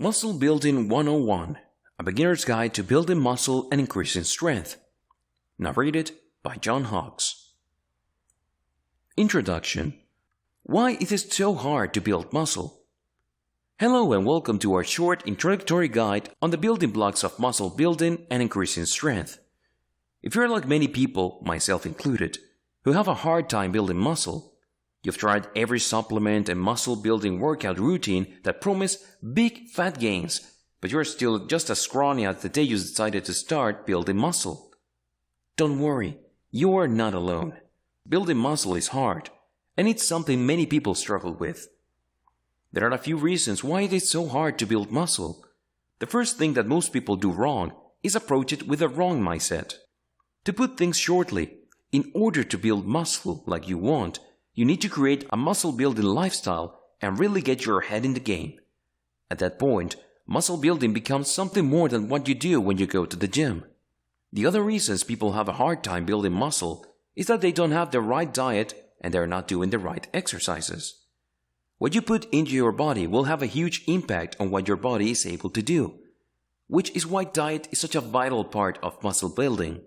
Muscle Building 101, a beginner's guide to building muscle and increasing strength. Narrated by John Hawkes. Introduction. Why is it so hard to build muscle? Hello and welcome to our short introductory guide on the building blocks of muscle building and increasing strength. If you're like many people, myself included, who have a hard time building muscle, you've tried every supplement and muscle building workout routine that promise big fat gains, but you're still just as scrawny as the day you decided to start building muscle. Don't worry, you're not alone. Building muscle is hard, and it's something many people struggle with. There are a few reasons why it is so hard to build muscle. The first thing that most people do wrong is approach it with a wrong mindset. To put things shortly, in order to build muscle like you want, you need to create a muscle building lifestyle and really get your head in the game. At that point, muscle building becomes something more than what you do when you go to the gym. The other reasons people have a hard time building muscle is that they don't have the right diet and they're not doing the right exercises. What you put into your body will have a huge impact on what your body is able to do, which is why diet is such a vital part of muscle building.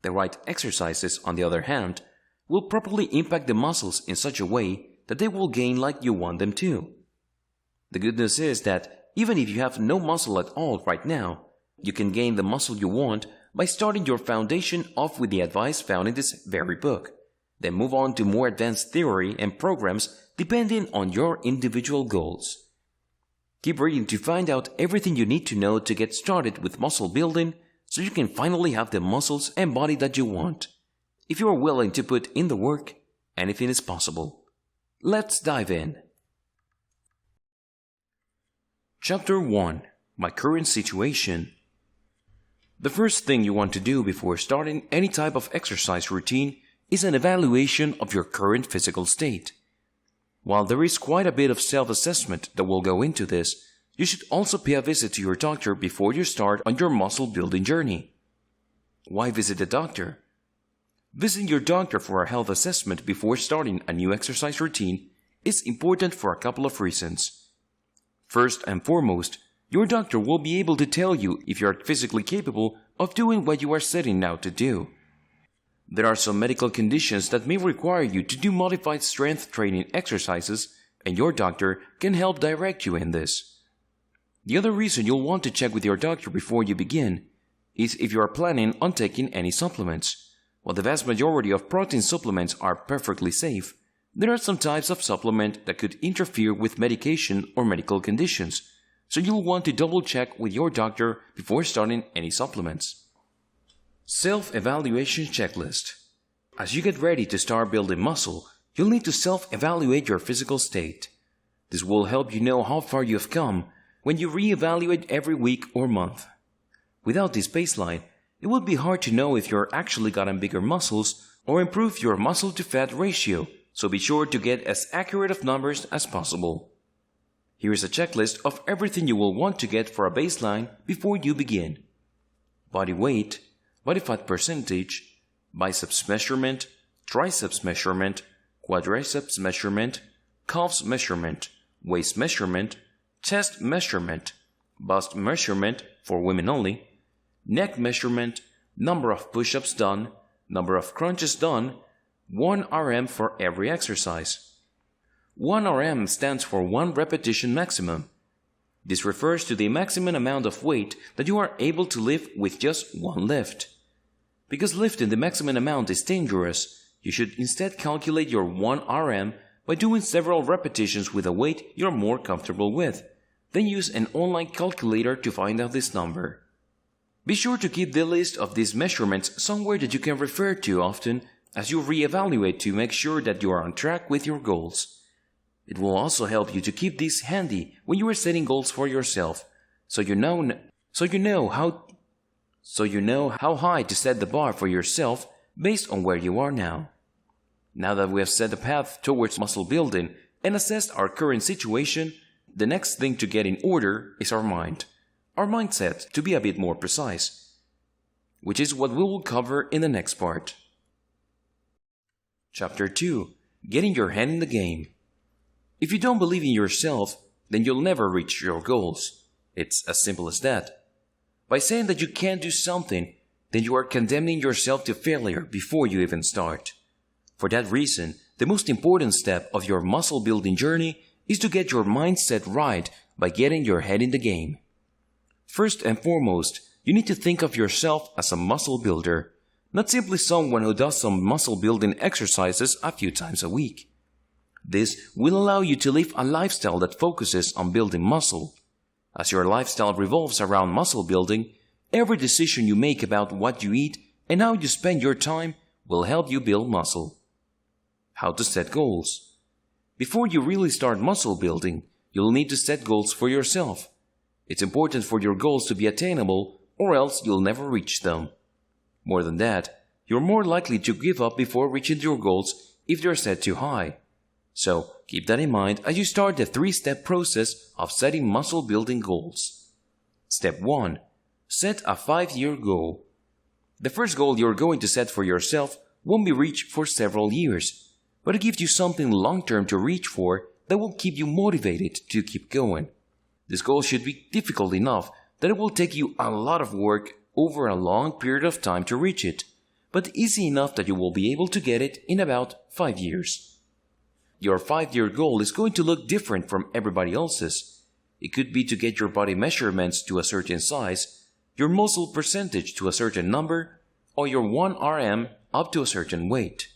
The right exercises, on the other hand, will properly impact the muscles in such a way that they will gain like you want them to. The good news is that even if you have no muscle at all right now, you can gain the muscle you want by starting your foundation off with the advice found in this very book. Then move on to more advanced theory and programs depending on your individual goals. Keep reading to find out everything you need to know to get started with muscle building so you can finally have the muscles and body that you want. If you are willing to put in the work, anything is possible. Let's dive in. Chapter 1. My current situation. The first thing you want to do before starting any type of exercise routine is an evaluation of your current physical state. While there is quite a bit of self-assessment that will go into this, you should also pay a visit to your doctor before you start on your muscle building journey. Why visit the doctor? Visiting your doctor for a health assessment before starting a new exercise routine is important for a couple of reasons. First and foremost, your doctor will be able to tell you if you are physically capable of doing what you are setting out to do. There are some medical conditions that may require you to do modified strength training exercises, and your doctor can help direct you in this. The other reason you'll want to check with your doctor before you begin is if you are planning on taking any supplements. While the vast majority of protein supplements are perfectly safe, there are some types of supplement that could interfere with medication or medical conditions, so you'll want to double check with your doctor before starting any supplements. Self-evaluation checklist. As you get ready to start building muscle, you'll need to self-evaluate your physical state. This will help you know how far you have come when you re-evaluate every week or month. Without this baseline, it would be hard to know if you're actually gotten bigger muscles or improved your muscle-to-fat ratio, so be sure to get as accurate of numbers as possible. Here is a checklist of everything you will want to get for a baseline before you begin. Body weight, body fat percentage, biceps measurement, triceps measurement, quadriceps measurement, calves measurement, waist measurement, chest measurement, bust measurement for women only, neck measurement, number of push-ups done, number of crunches done, 1 RM for every exercise. 1 RM stands for 1 repetition maximum. This refers to the maximum amount of weight that you are able to lift with just one lift. Because lifting the maximum amount is dangerous, you should instead calculate your 1 RM by doing several repetitions with a weight you're more comfortable with. Then use an online calculator to find out this number. Be sure to keep the list of these measurements somewhere that you can refer to often as you reevaluate to make sure that you are on track with your goals. It will also help you to keep these handy when you are setting goals for yourself, so you know how high to set the bar for yourself based on where you are now. Now that we have set the path towards muscle building and assessed our current situation, the next thing to get in order is our mind. Our mindset, to be a bit more precise, which is what we will cover in the next part. Chapter 2. Getting your head in the game. If you don't believe in yourself, then you'll never reach your goals. It's as simple as that. By saying that you can't do something, then you are condemning yourself to failure before you even start. For that reason, the most important step of your muscle building journey is to get your mindset right by getting your head in the game. First and foremost, you need to think of yourself as a muscle builder, not simply someone who does some muscle building exercises a few times a week. This will allow you to live a lifestyle that focuses on building muscle. As your lifestyle revolves around muscle building, every decision you make about what you eat and how you spend your time will help you build muscle. How to set goals. Before you really start muscle building, you'll need to set goals for yourself. It's important for your goals to be attainable, or else you'll never reach them. More than that, you're more likely to give up before reaching your goals if they're set too high. So, keep that in mind as you start the 3-step process of setting muscle building goals. Step 1. Set a 5-year goal. The first goal you're going to set for yourself won't be reached for several years, but it gives you something long-term to reach for that will keep you motivated to keep going. This goal should be difficult enough that it will take you a lot of work over a long period of time to reach it, but easy enough that you will be able to get it in about 5 years. Your 5-year goal is going to look different from everybody else's. It could be to get your body measurements to a certain size, your muscle percentage to a certain number, or your 1 RM up to a certain weight.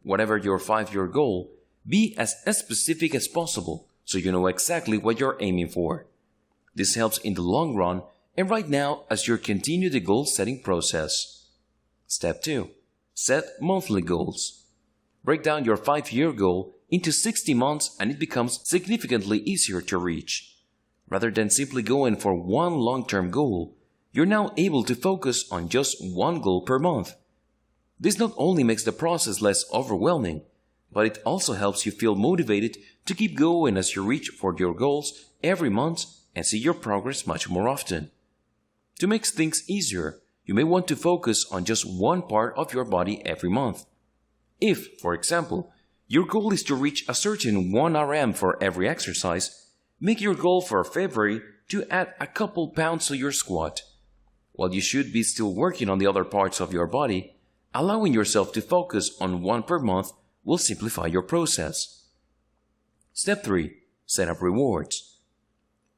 Whatever your 5-year goal, be as specific as possible so you know exactly what you're aiming for. This helps in the long run and right now as you continue the goal-setting process. Step 2. Set monthly goals. Break down your 5-year goal into 60 months and it becomes significantly easier to reach. Rather than simply going for one long-term goal, you're now able to focus on just one goal per month. This not only makes the process less overwhelming, but it also helps you feel motivated to keep going as you reach for your goals every month and see your progress much more often. To make things easier, you may want to focus on just one part of your body every month. If, for example, your goal is to reach a certain 1 RM for every exercise, make your goal for February to add a couple pounds to your squat. While you should be still working on the other parts of your body, allowing yourself to focus on one per month will simplify your process. Step 3. Set up rewards.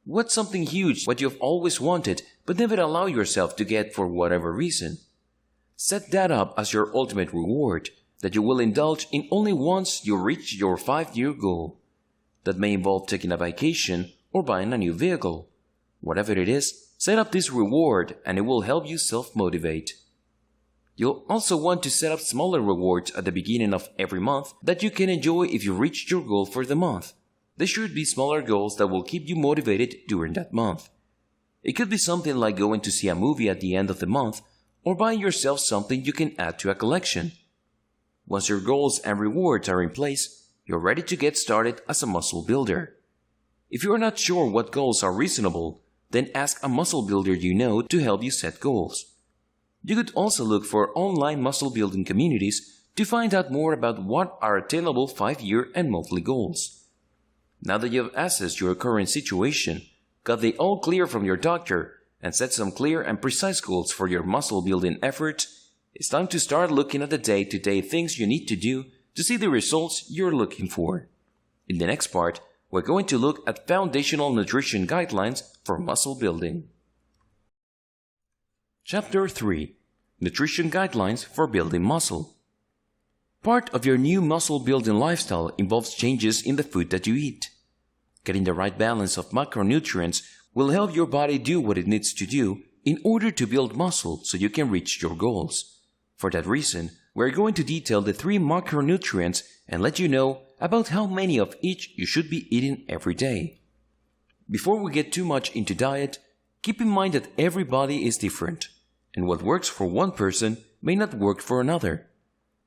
What's something huge what you've always wanted but never allow yourself to get for whatever reason? Set that up as your ultimate reward that you will indulge in only once you reach your 5-year goal. That may involve taking a vacation or buying a new vehicle. Whatever it is, set up this reward and it will help you self-motivate. You'll also want to set up smaller rewards at the beginning of every month that you can enjoy if you reached your goal for the month. There should be smaller goals that will keep you motivated during that month. It could be something like going to see a movie at the end of the month or buying yourself something you can add to a collection. Once your goals and rewards are in place, you're ready to get started as a muscle builder. If you are not sure what goals are reasonable, then ask a muscle builder you know to help you set goals. You could also look for online muscle building communities to find out more about what are attainable 5-year and monthly goals. Now that you have assessed your current situation, got the all clear from your doctor, and set some clear and precise goals for your muscle building efforts, it's time to start looking at the day-to-day things you need to do to see the results you're looking for. In the next part, we're going to look at foundational nutrition guidelines for muscle building. Chapter 3. Nutrition Guidelines for Building Muscle. Part of your new muscle building lifestyle involves changes in the food that you eat. Getting the right balance of macronutrients will help your body do what it needs to do in order to build muscle so you can reach your goals. For that reason, we're going to detail the 3 macronutrients and let you know about how many of each you should be eating every day. Before we get too much into diet, keep in mind that every body is different, and what works for one person may not work for another.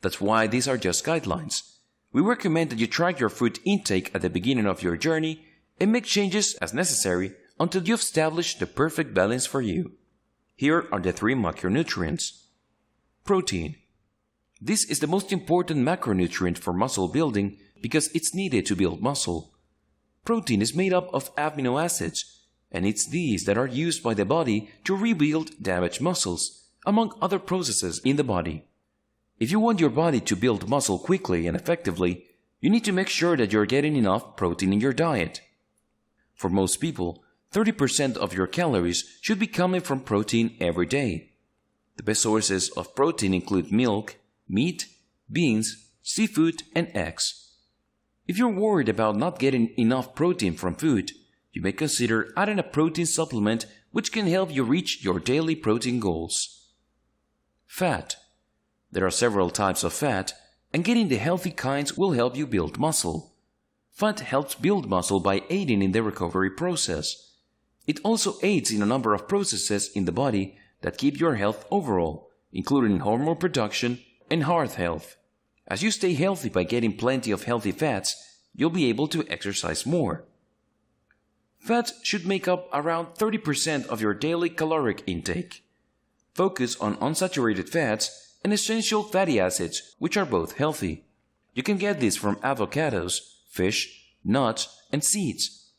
That's why these are just guidelines. We recommend that you track your food intake at the beginning of your journey and make changes as necessary until you've established the perfect balance for you. Here are the 3 macronutrients. Protein. This is the most important macronutrient for muscle building because it's needed to build muscle. Protein is made up of amino acids, and it's these that are used by the body to rebuild damaged muscles, among other processes in the body. If you want your body to build muscle quickly and effectively, you need to make sure that you're getting enough protein in your diet. For most people, 30% of your calories should be coming from protein every day. The best sources of protein include milk, meat, beans, seafood, and eggs. If you're worried about not getting enough protein from food, you may consider adding a protein supplement which can help you reach your daily protein goals. Fat. There are several types of fat, and getting the healthy kinds will help you build muscle. Fat helps build muscle by aiding in the recovery process. It also aids in a number of processes in the body that keep your health overall, including hormone production and heart health. As you stay healthy by getting plenty of healthy fats, you'll be able to exercise more. Fats should make up around 30% of your daily caloric intake. Focus on unsaturated fats and essential fatty acids, which are both healthy. You can get this from avocados, fish, nuts, and seeds.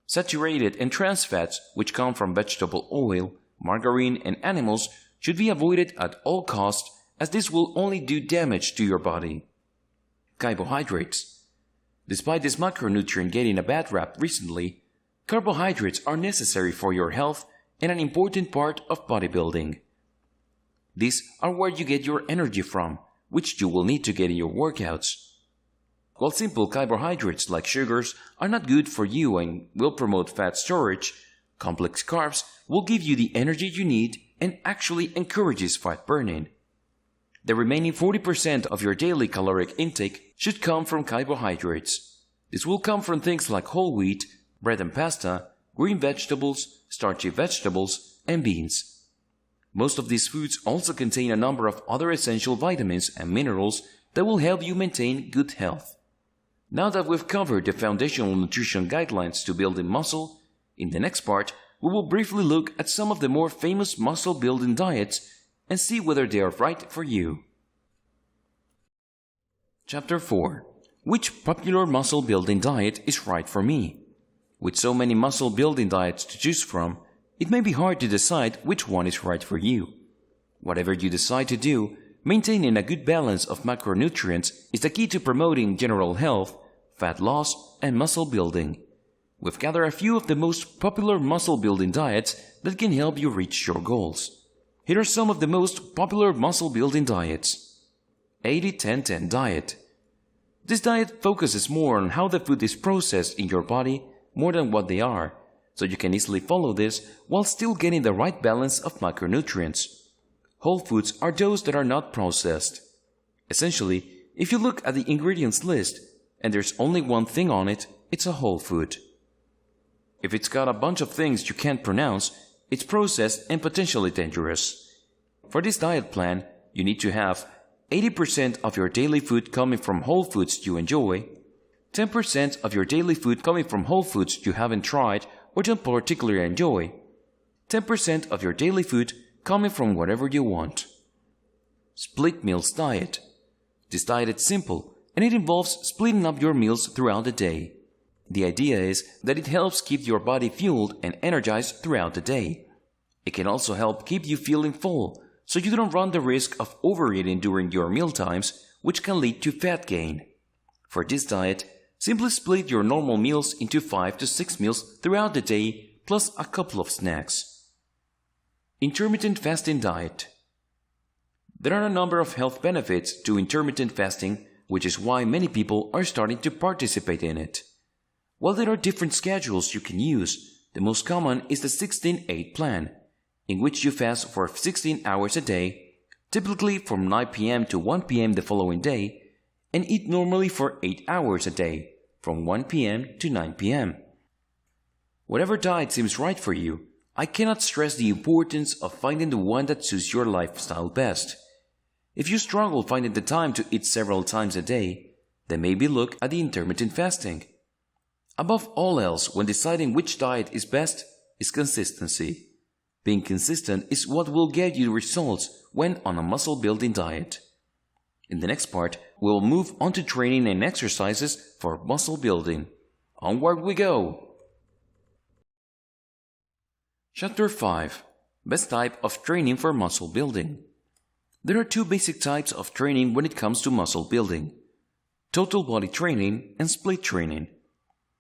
Saturated and trans fats, which come from vegetable oil, margarine, and animals, should be avoided at all costs, as this will only do damage to your body. Carbohydrates. Despite this macronutrient getting a bad rap recently, carbohydrates are necessary for your health and an important part of bodybuilding. These are where you get your energy from, which you will need to get in your workouts. While simple carbohydrates like sugars are not good for you and will promote fat storage, complex carbs will give you the energy you need and actually encourages fat burning. The remaining 40% of your daily caloric intake should come from carbohydrates. This will come from things like whole wheat, bread and pasta, green vegetables, starchy vegetables, and beans. Most of these foods also contain a number of other essential vitamins and minerals that will help you maintain good health. Now that we've covered the foundational nutrition guidelines to building muscle, in the next part, we will briefly look at some of the more famous muscle-building diets and see whether they are right for you. Chapter 4. Which popular muscle-building diet is right for me? With so many muscle-building diets to choose from, it may be hard to decide which one is right for you. Whatever you decide to do, maintaining a good balance of macronutrients is the key to promoting general health, fat loss, and muscle building. We've gathered a few of the most popular muscle-building diets that can help you reach your goals. Here are some of the most popular muscle-building diets. 80-10-10 diet. This diet focuses more on how the food is processed in your body more than what they are, so you can easily follow this while still getting the right balance of macronutrients. Whole foods are those that are not processed. Essentially, if you look at the ingredients list and there's only one thing on it, it's a whole food. If it's got a bunch of things you can't pronounce, it's processed and potentially dangerous. For this diet plan, you need to have 80% of your daily food coming from whole foods you enjoy, 10% of your daily food coming from whole foods you haven't tried or don't particularly enjoy, 10% of your daily food coming from whatever you want. Split meals diet. This diet is simple and it involves splitting up your meals throughout the day. The idea is that it helps keep your body fueled and energized throughout the day. It can also help keep you feeling full, so you don't run the risk of overeating during your mealtimes, which can lead to fat gain. For this diet, simply split your normal meals into 5 to 6 meals throughout the day, plus a couple of snacks. Intermittent fasting diet. There are a number of health benefits to intermittent fasting, which is why many people are starting to participate in it. While there are different schedules you can use, the most common is the 16-8 plan, in which you fast for 16 hours a day, typically from 9 p.m. to 1 p.m. the following day, and eat normally for 8 hours a day, from 1 p.m. to 9 p.m. Whatever diet seems right for you, I cannot stress the importance of finding the one that suits your lifestyle best. If you struggle finding the time to eat several times a day, then maybe look at the intermittent fasting. Above all else, when deciding which diet is best, is consistency. Being consistent is what will get you results when on a muscle-building diet. In the next part, we'll move on to training and exercises for muscle building. Onward we go! Chapter 5. Best type of training for muscle building. There are two basic types of training when it comes to muscle building: total body training and split training.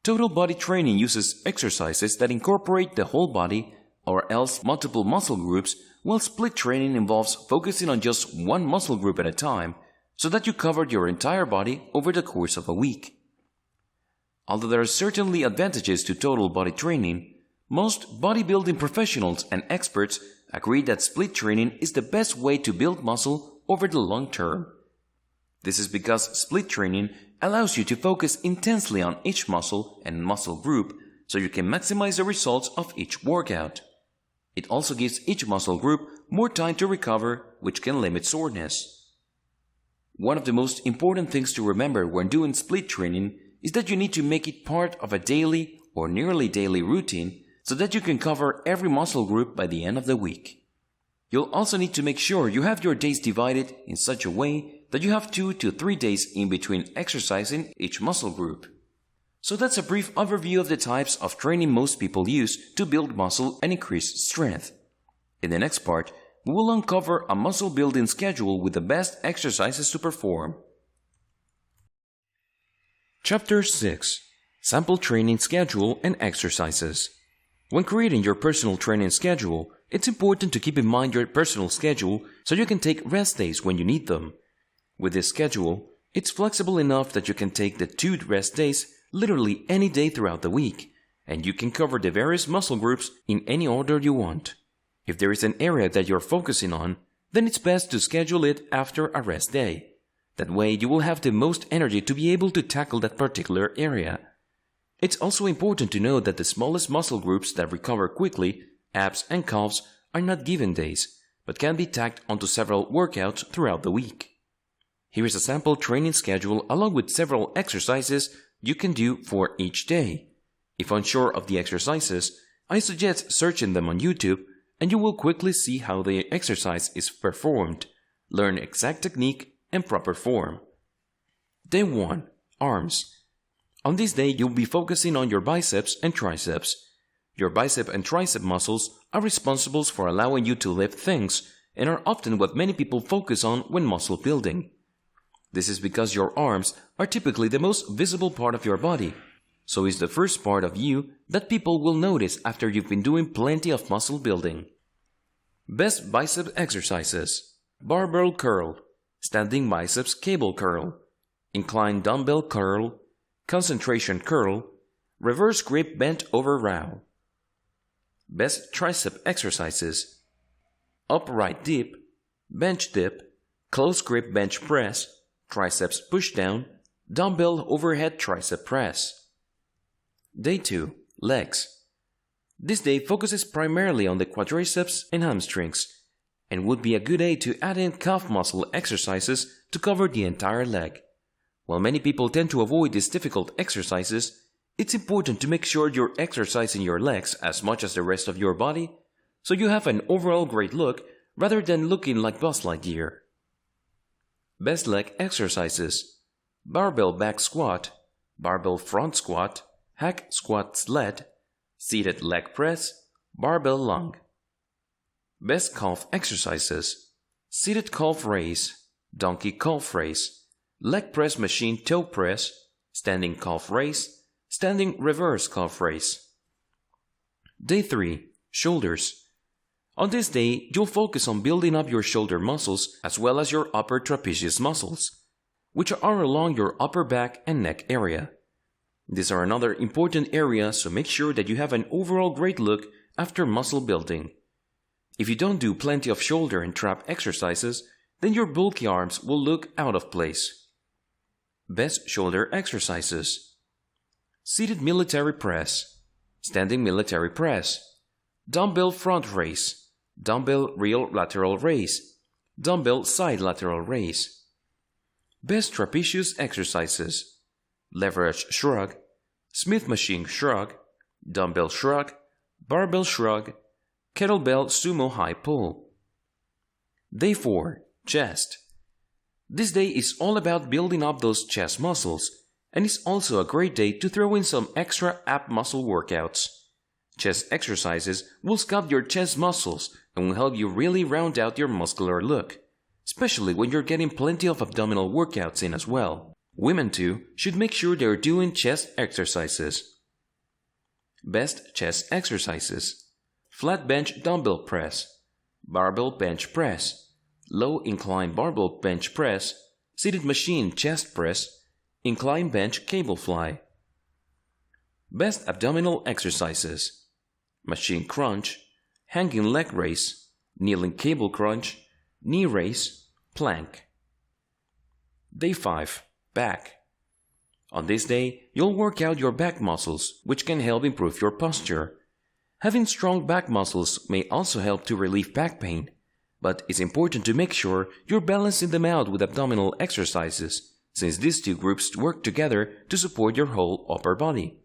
Total body training uses exercises that incorporate the whole body or else multiple muscle groups, while split training involves focusing on just one muscle group at a time so that you cover your entire body over the course of a week. Although there are certainly advantages to total body training, most bodybuilding professionals and experts agree that split training is the best way to build muscle over the long term. This is because split training allows you to focus intensely on each muscle and muscle group so you can maximize the results of each workout. It also gives each muscle group more time to recover, which can limit soreness. One of the most important things to remember when doing split training is that you need to make it part of a daily or nearly daily routine so that you can cover every muscle group by the end of the week. You'll also need to make sure you have your days divided in such a way that you have 2 to 3 days in between exercising each muscle group. So that's a brief overview of the types of training most people use to build muscle and increase strength. In the next part, we will uncover a muscle building schedule with the best exercises to perform. Chapter 6. Sample Training Schedule and Exercises. When creating your personal training schedule, it's important to keep in mind your personal schedule so you can take rest days when you need them. With this schedule, it's flexible enough that you can take the 2 rest days literally any day throughout the week, and you can cover the various muscle groups in any order you want. If there is an area that you're focusing on, then it's best to schedule it after a rest day. That way you will have the most energy to be able to tackle that particular area. It's also important to know that the smallest muscle groups that recover quickly, abs and calves, are not given days, but can be tacked onto several workouts throughout the week. Here is a sample training schedule along with several exercises you can do for each day. If unsure of the exercises, I suggest searching them on YouTube and you will quickly see how the exercise is performed, learn exact technique and proper form. Day 1. Arms. On this day, you'll be focusing on your biceps and triceps. Your bicep and tricep muscles are responsible for allowing you to lift things and are often what many people focus on when muscle building. This is because your arms are typically the most visible part of your body, so it's the first part of you that people will notice after you've been doing plenty of muscle building. Best bicep exercises: barbell curl, standing biceps cable curl, inclined dumbbell curl, concentration curl, reverse grip bent over row. Best tricep exercises: upright dip, bench dip, close grip bench press, triceps push down, dumbbell overhead tricep press. Day 2. Legs. This day focuses primarily on the quadriceps and hamstrings, and would be a good day to add in calf muscle exercises to cover the entire leg. While many people tend to avoid these difficult exercises, it's important to make sure you're exercising your legs as much as the rest of your body, so you have an overall great look rather than looking like Buzz Lightyear. Best leg exercises: barbell back squat, barbell front squat, hack squat sled, seated leg press, barbell lung. Best calf exercises: seated calf raise, donkey calf raise, leg press machine toe press, standing calf raise, standing reverse calf raise. Day 3. Shoulders. On this day, you'll focus on building up your shoulder muscles as well as your upper trapezius muscles, which are along your upper back and neck area. These are another important area, so make sure that you have an overall great look after muscle building. If you don't do plenty of shoulder and trap exercises, then your bulky arms will look out of place. Best shoulder exercises: seated military press, standing military press, dumbbell front raise, dumbbell real lateral raise, dumbbell side lateral raise. Best trapezius exercises: leverage shrug, Smith machine shrug, dumbbell shrug, barbell shrug, kettlebell sumo high pull. Day 4. Chest. This day is all about building up those chest muscles, and it's also a great day to throw in some extra ab muscle workouts. Chest exercises will sculpt your chest muscles and will help you really round out your muscular look, especially when you're getting plenty of abdominal workouts in as well. Women too should make sure they're doing chest exercises. Best chest exercises: flat bench dumbbell press, barbell bench press, low incline barbell bench press, seated machine chest press, incline bench cable fly. Best abdominal exercises: machine crunch, hanging leg raise, kneeling cable crunch, knee raise, plank. Day 5. Back. On this day, you'll work out your back muscles, which can help improve your posture. Having strong back muscles may also help to relieve back pain, but it's important to make sure you're balancing them out with abdominal exercises, since these two groups work together to support your whole upper body.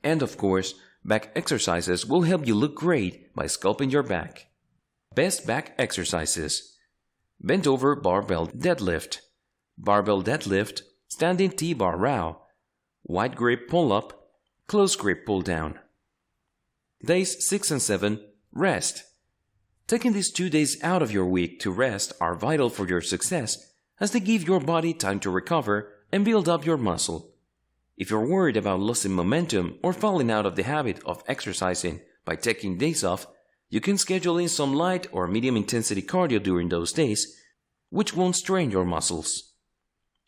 And of course, back exercises will help you look great by sculpting your back. Best back exercises: bent over barbell deadlift, barbell deadlift, standing T-bar row, wide grip pull-up, close grip pull-down. Days 6 and 7, rest. Taking these 2 days out of your week to rest are vital for your success, as they give your body time to recover and build up your muscle. If you're worried about losing momentum or falling out of the habit of exercising by taking days off, you can schedule in some light or medium intensity cardio during those days, which won't strain your muscles.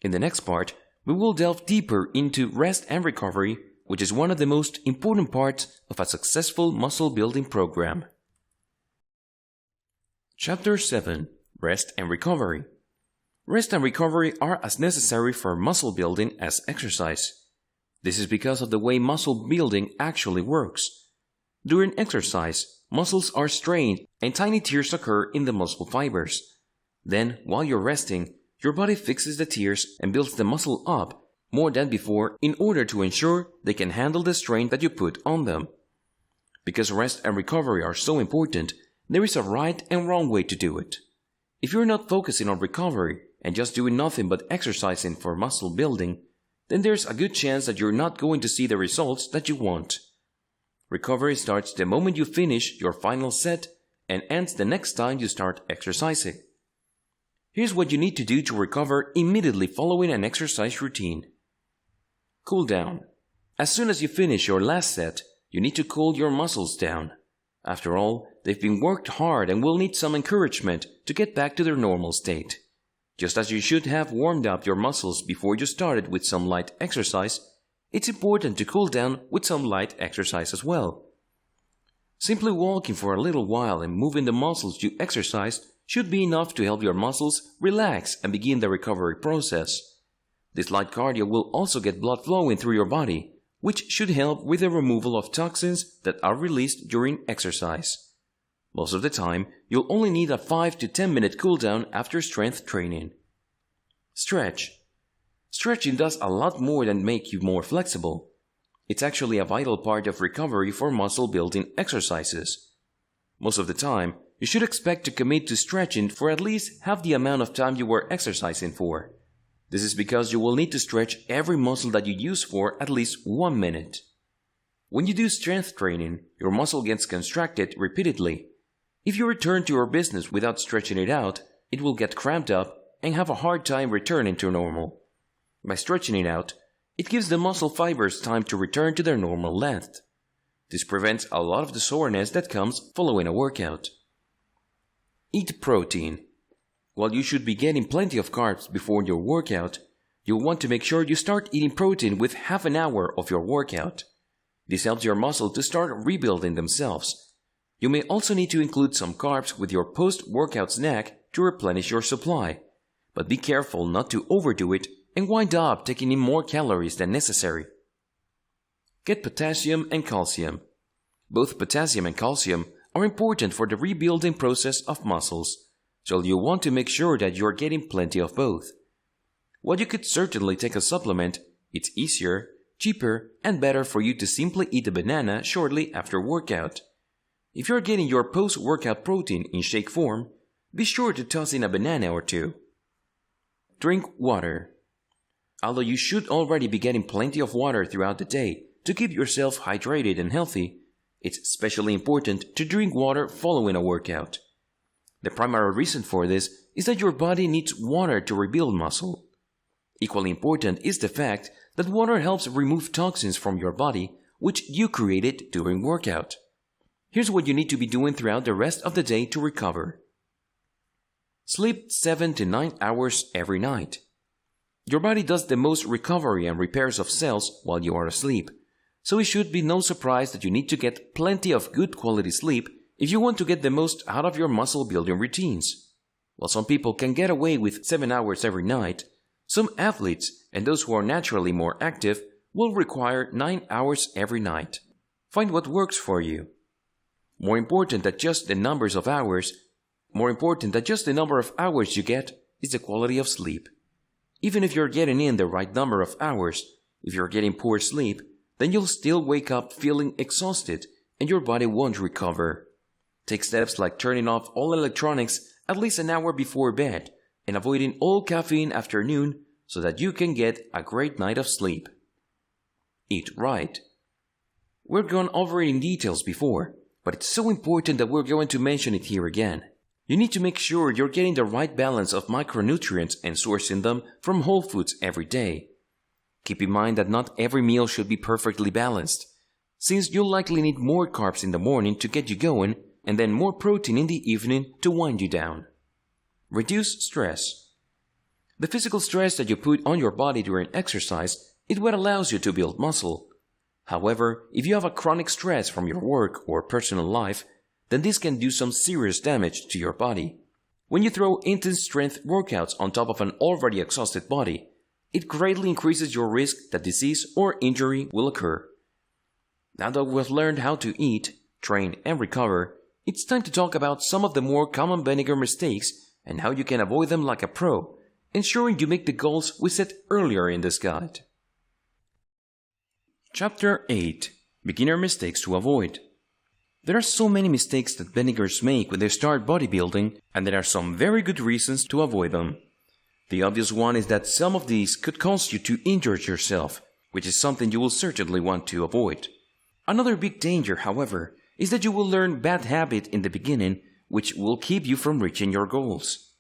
In the next part, we will delve deeper into rest and recovery, which is one of the most important parts of a successful muscle building program. Chapter 7: Rest and Recovery. Rest and recovery are as necessary for muscle building as exercise. This is because of the way muscle building actually works. During exercise, muscles are strained and tiny tears occur in the muscle fibers. Then, while you're resting, your body fixes the tears and builds the muscle up more than before in order to ensure they can handle the strain that you put on them. Because rest and recovery are so important, there is a right and wrong way to do it. If you're not focusing on recovery and just doing nothing but exercising for muscle building, then there's a good chance that you're not going to see the results that you want. Recovery starts the moment you finish your final set and ends the next time you start exercising. Here's what you need to do to recover immediately following an exercise routine. Cool down. As soon as you finish your last set, you need to cool your muscles down. After all, they've been worked hard and will need some encouragement to get back to their normal state. Just as you should have warmed up your muscles before you started with some light exercise, it's important to cool down with some light exercise as well. Simply walking for a little while and moving the muscles you exercised should be enough to help your muscles relax and begin the recovery process. This light cardio will also get blood flowing through your body, which should help with the removal of toxins that are released during exercise. Most of the time, you'll only need a 5 to 10 minute cool down after strength training. Stretch. Stretching does a lot more than make you more flexible. It's actually a vital part of recovery for muscle building exercises. Most of the time, you should expect to commit to stretching for at least half the amount of time you were exercising for. This is because you will need to stretch every muscle that you use for at least 1 minute. When you do strength training, your muscle gets contracted repeatedly. If you return to your business without stretching it out, it will get cramped up and have a hard time returning to normal. By stretching it out, it gives the muscle fibers time to return to their normal length. This prevents a lot of the soreness that comes following a workout. Eat protein. While you should be getting plenty of carbs before your workout, you'll want to make sure you start eating protein with half an hour of your workout. This helps your muscle to start rebuilding themselves. You may also need to include some carbs with your post-workout snack to replenish your supply, but be careful not to overdo it and wind up taking in more calories than necessary. Get potassium and calcium. Both potassium and calcium are important for the rebuilding process of muscles, so you'll want to make sure that you're getting plenty of both. While you could certainly take a supplement, it's easier, cheaper, and better for you to simply eat a banana shortly after workout. If you're getting your post-workout protein in shake form, be sure to toss in a banana or two. Drink water. Although you should already be getting plenty of water throughout the day to keep yourself hydrated and healthy, It's especially important to drink water following a workout. The primary reason for this is that your body needs water to rebuild muscle. Equally important is the fact that water helps remove toxins from your body, which you created during workout. Here's what you need to be doing throughout the rest of the day to recover. Sleep 7 to 9 hours every night. Your body does the most recovery and repairs of cells while you are asleep, so it should be no surprise that you need to get plenty of good quality sleep if you want to get the most out of your muscle building routines. While some people can get away with 7 hours every night, some athletes and those who are naturally more active will require 9 hours every night. Find what works for you. More important than just the number of hours you get is the quality of sleep. Even if you're getting in the right number of hours, if you're getting poor sleep, then you'll still wake up feeling exhausted and your body won't recover. Take steps like turning off all electronics at least an hour before bed and avoiding all caffeine after noon so that you can get a great night of sleep. Eat right. We've gone over it in details before, but it's so important that we're going to mention it here again. You need to make sure you're getting the right balance of micronutrients and sourcing them from whole foods every day. Keep in mind that not every meal should be perfectly balanced, since you'll likely need more carbs in the morning to get you going and then more protein in the evening to wind you down. Reduce stress. The physical stress that you put on your body during exercise is what allows you to build muscle. However, if you have a chronic stress from your work or personal life, then this can do some serious damage to your body. When you throw intense strength workouts on top of an already exhausted body, it greatly increases your risk that disease or injury will occur. Now that we've learned how to eat, train, and recover, it's time to talk about some of the more common beginner mistakes and how you can avoid them like a pro, ensuring you make the goals we set earlier in this guide. Chapter 8. Beginner Mistakes to Avoid. There are so many mistakes that beginners make when they start bodybuilding, and there are some very good reasons to avoid them. The obvious one is that some of these could cause you to injure yourself, which is something you will certainly want to avoid. Another big danger, however, is that you will learn bad habits in the beginning, which will keep you from reaching your goals.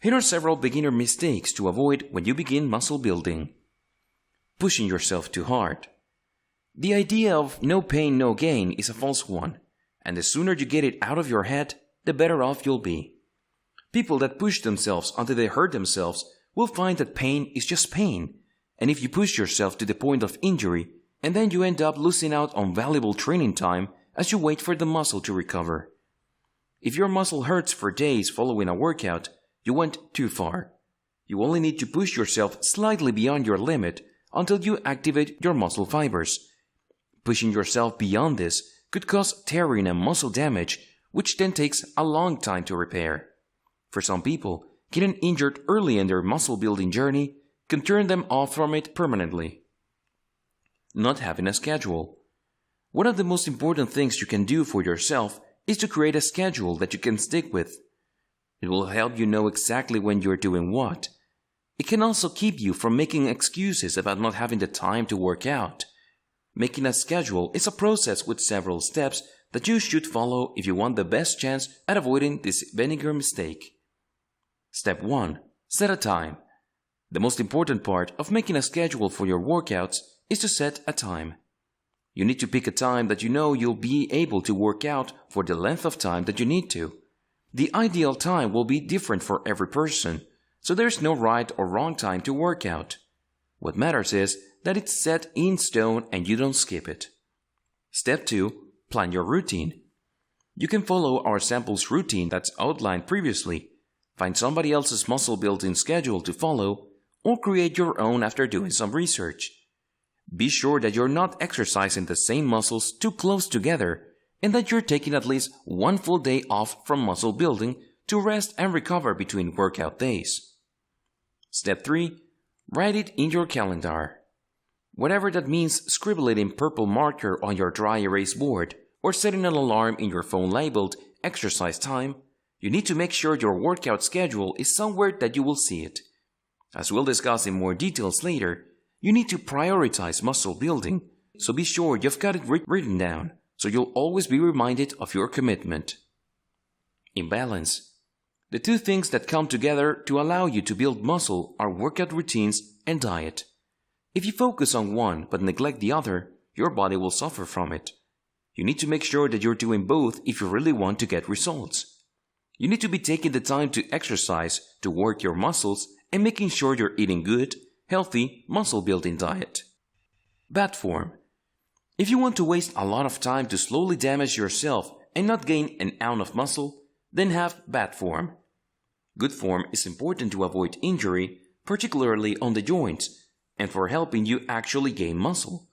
Here are several beginner mistakes to avoid when you begin muscle building. Pushing yourself too hard. The idea of no pain, no gain is a false one, and the sooner you get it out of your head, the better off you'll be. People that push themselves until they hurt themselves will find that pain is just pain, and if you push yourself to the point of injury, and then you end up losing out on valuable training time as you wait for the muscle to recover. If your muscle hurts for days following a workout, you went too far. You only need to push yourself slightly beyond your limit until you activate your muscle fibers. Pushing yourself beyond this could cause tearing and muscle damage, which then takes a long time to repair. For some people, getting injured early in their muscle building journey can turn them off from it permanently. Not having a schedule. One of the most important things you can do for yourself is to create a schedule that you can stick with. It will help you know exactly when you're doing what. It can also keep you from making excuses about not having the time to work out. Making a schedule is a process with several steps that you should follow if you want the best chance at avoiding this beginner mistake. Step 1. Set a time. The most important part of making a schedule for your workouts is to set a time. You need to pick a time that you know you'll be able to work out for the length of time that you need to. The ideal time will be different for every person, so there's no right or wrong time to work out. What matters is that it's set in stone and you don't skip it. Step 2. Plan your routine. You can follow our samples routine that's outlined previously, find somebody else's muscle building schedule to follow, or create your own after doing some research. Be sure that you're not exercising the same muscles too close together and that you're taking at least one full day off from muscle building to rest and recover between workout days. Step 3. Write it in your calendar. Whatever that means, scribble it in purple marker on your dry erase board or setting an alarm in your phone labeled exercise time. You need to make sure your workout schedule is somewhere that you will see it. As we'll discuss in more details later, you need to prioritize muscle building, so be sure you've got it written down. so you'll always be reminded of your commitment. Imbalance. The two things that come together to allow you to build muscle are workout routines and diet. If you focus on one but neglect the other, your body will suffer from it. You need to make sure that you're doing both if you really want to get results. You need to be taking the time to exercise, to work your muscles, and making sure you're eating good, healthy, muscle-building diet. Bad form. If you want to waste a lot of time to slowly damage yourself and not gain an ounce of muscle, then have bad form. Good form is important to avoid injury, particularly on the joints, and for helping you actually gain muscle.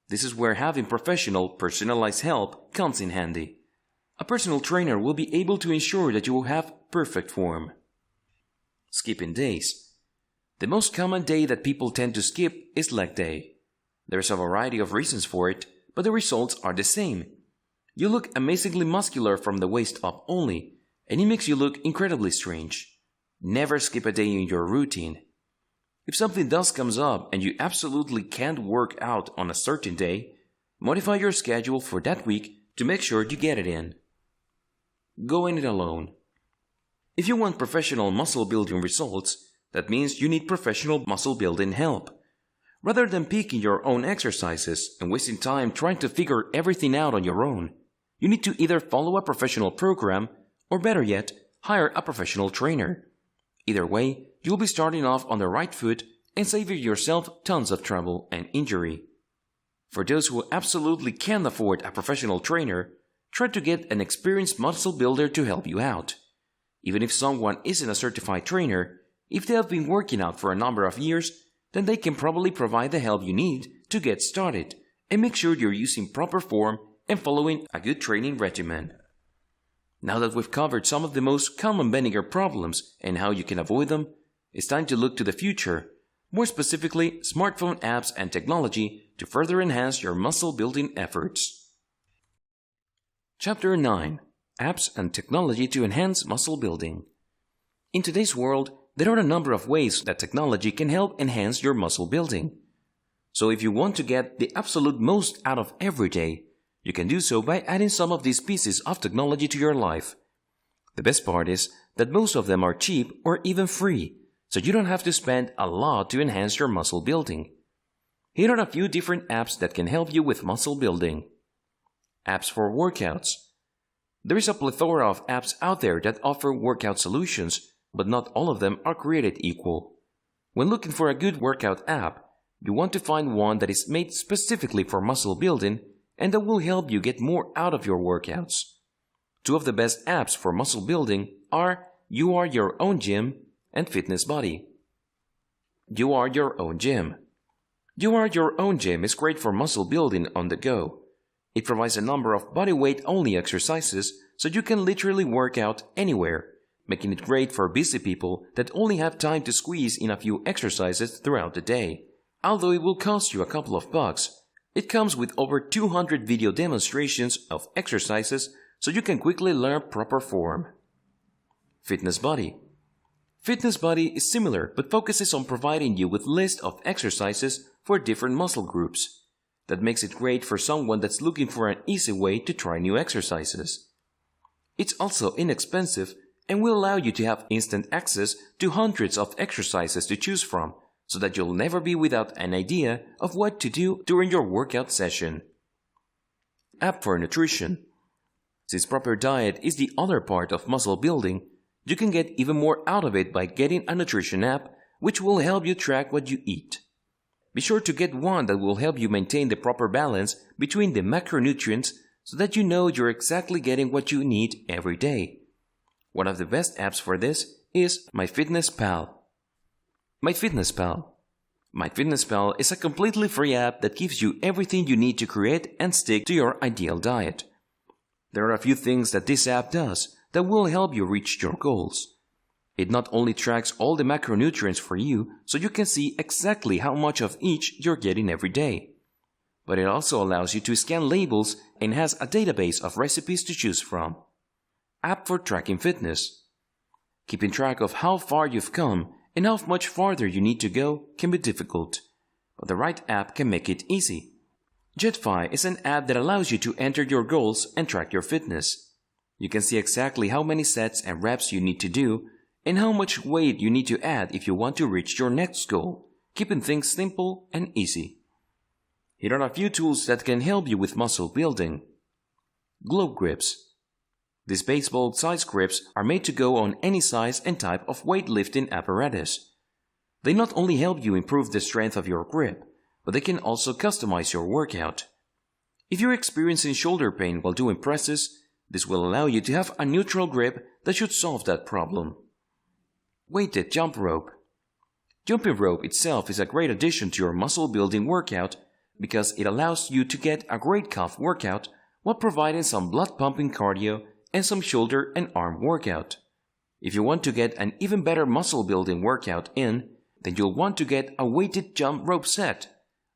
This is where having professional, personalized help comes in handy. A personal trainer will be able to ensure that you will have perfect form. Skipping days. The most common day that people tend to skip is leg day. There's a variety of reasons for it, but the results are the same. You look amazingly muscular from the waist up only, and it makes you look incredibly strange. Never skip a day in your routine. If something does comes up and you absolutely can't work out on a certain day, modify your schedule for that week to make sure you get it in. Going it alone. If you want professional muscle building results, that means you need professional muscle building help. Rather than picking your own exercises and wasting time trying to figure everything out on your own, you need to either follow a professional program or, better yet, hire a professional trainer. Either way, you'll be starting off on the right foot and saving yourself tons of trouble and injury. For those who absolutely can't afford a professional trainer, try to get an experienced muscle builder to help you out. Even if someone isn't a certified trainer, if they have been working out for a number of years, then they can probably provide the help you need to get started and make sure you're using proper form and following a good training regimen. Now that we've covered some of the most common bending problems and how you can avoid them, it's time to look to the future, more specifically smartphone apps and technology to further enhance your muscle building efforts. Chapter 9. Apps and Technology to Enhance Muscle Building. In today's world, there are a number of ways that technology can help enhance your muscle building. So if you want to get the absolute most out of every day, you can do so by adding some of these pieces of technology to your life. The best part is that most of them are cheap or even free, so you don't have to spend a lot to enhance your muscle building. Here are a few different apps that can help you with muscle building. Apps for workouts. There is a plethora of apps out there that offer workout solutions, but not all of them are created equal. When looking for a good workout app, you want to find one that is made specifically for muscle building and that will help you get more out of your workouts. Two of the best apps for muscle building are You Are Your Own Gym and Fitness Buddy. You Are Your Own Gym. You Are Your Own Gym is great for muscle building on the go. It provides a number of bodyweight-only exercises so you can literally work out anywhere, making it great for busy people that only have time to squeeze in a few exercises throughout the day. Although it will cost you a couple of bucks, it comes with over 200 video demonstrations of exercises so you can quickly learn proper form. Fitness Buddy. Fitness Buddy is similar but focuses on providing you with lists of exercises for different muscle groups. That makes it great for someone that's looking for an easy way to try new exercises. It's also inexpensive and will allow you to have instant access to hundreds of exercises to choose from, so that you'll never be without an idea of what to do during your workout session. App for Nutrition. Since proper diet is the other part of muscle building, you can get even more out of it by getting a nutrition app which will help you track what you eat. Be sure to get one that will help you maintain the proper balance between the macronutrients so that you know you're exactly getting what you need every day. One of the best apps for this is MyFitnessPal. MyFitnessPal. MyFitnessPal is a completely free app that gives you everything you need to create and stick to your ideal diet. There are a few things that this app does that will help you reach your goals. It not only tracks all the macronutrients for you so you can see exactly how much of each you're getting every day, but it also allows you to scan labels and has a database of recipes to choose from. App for Tracking Fitness. Keeping track of how far you've come and how much farther you need to go can be difficult, but the right app can make it easy. Jetfi is an app that allows you to enter your goals and track your fitness. You can see exactly how many sets and reps you need to do and how much weight you need to add if you want to reach your next goal, keeping things simple and easy. Here are a few tools that can help you with muscle building. Globe grips. These baseball-sized grips are made to go on any size and type of weightlifting apparatus. They not only help you improve the strength of your grip, but they can also customize your workout. If you're experiencing shoulder pain while doing presses, this will allow you to have a neutral grip that should solve that problem. Weighted jump rope. Jumping rope itself is a great addition to your muscle building workout because it allows you to get a great calf workout while providing some blood pumping cardio and some shoulder and arm workout. If you want to get an even better muscle building workout in, then you'll want to get a weighted jump rope set,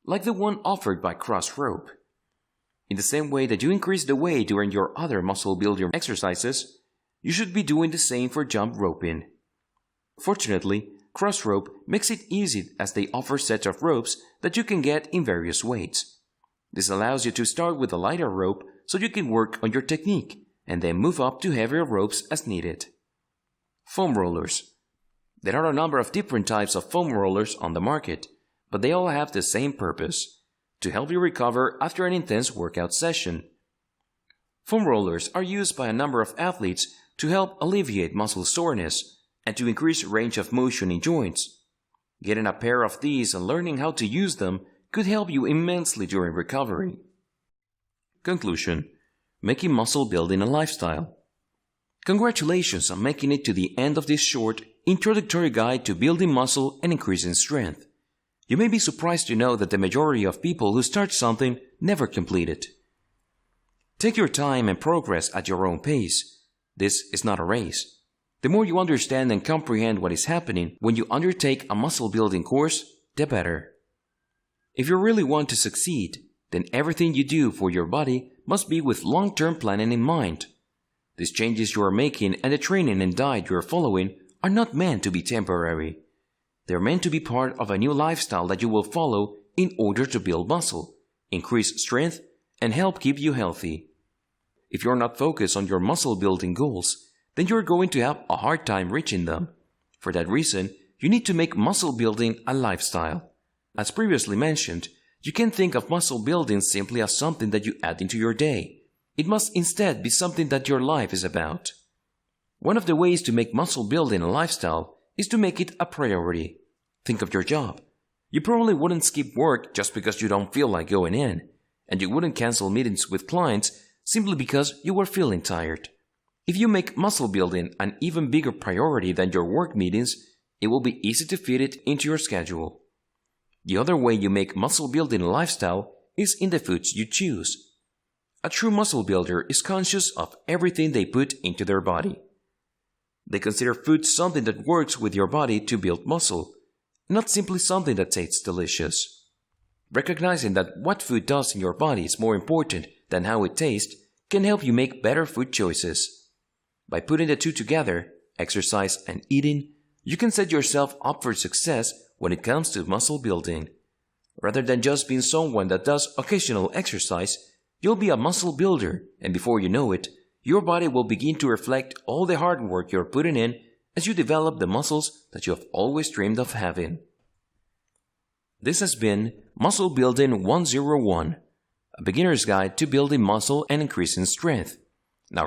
like the one offered by Cross Rope. In the same way that you increase the weight during your other muscle builder exercises, you should be doing the same for jump roping. Fortunately, Cross Rope makes it easy as they offer sets of ropes that you can get in various weights. This allows you to start with a lighter rope so you can work on your technique and then move up to heavier ropes as needed. Foam rollers. There are a number of different types of foam rollers on the market, but they all have the same purpose: to help you recover after an intense workout session. Foam rollers are used by a number of athletes to help alleviate muscle soreness and to increase range of motion in joints. Getting a pair of these and learning how to use them could help you immensely during recovery. Conclusion: making muscle building a lifestyle. Congratulations on making it to the end of this short introductory guide to building muscle and increasing strength. You may be surprised to know that the majority of people who start something never complete it. Take your time and progress at your own pace. This is not a race. The more you understand and comprehend what is happening when you undertake a muscle building course, the better. If you really want to succeed, then everything you do for your body must be with long-term planning in mind. These changes you are making and the training and diet you are following are not meant to be temporary. They are meant to be part of a new lifestyle that you will follow in order to build muscle, increase strength, and help keep you healthy. If you're not focused on your muscle building goals, then you're going to have a hard time reaching them. For that reason, you need to make muscle building a lifestyle. As previously mentioned, you can't think of muscle building simply as something that you add into your day. It must instead be something that your life is about. One of the ways to make muscle building a lifestyle is to make it a priority. Think of your job. You probably wouldn't skip work just because you don't feel like going in, and you wouldn't cancel meetings with clients simply because you were feeling tired. If you make muscle building an even bigger priority than your work meetings, it will be easy to fit it into your schedule. The other way you make muscle building a lifestyle is in the foods you choose. A true muscle builder is conscious of everything they put into their body. They consider food something that works with your body to build muscle, not simply something that tastes delicious. Recognizing that what food does in your body is more important than how it tastes can help you make better food choices. By putting the two together, exercise and eating, you can set yourself up for success when it comes to muscle building. Rather than just being someone that does occasional exercise, you'll be a muscle builder, and before you know it, your body will begin to reflect all the hard work you're putting in as you develop the muscles that you have always dreamed of having. This has been Muscle Building 101, a beginner's guide to building muscle and increasing strength. Now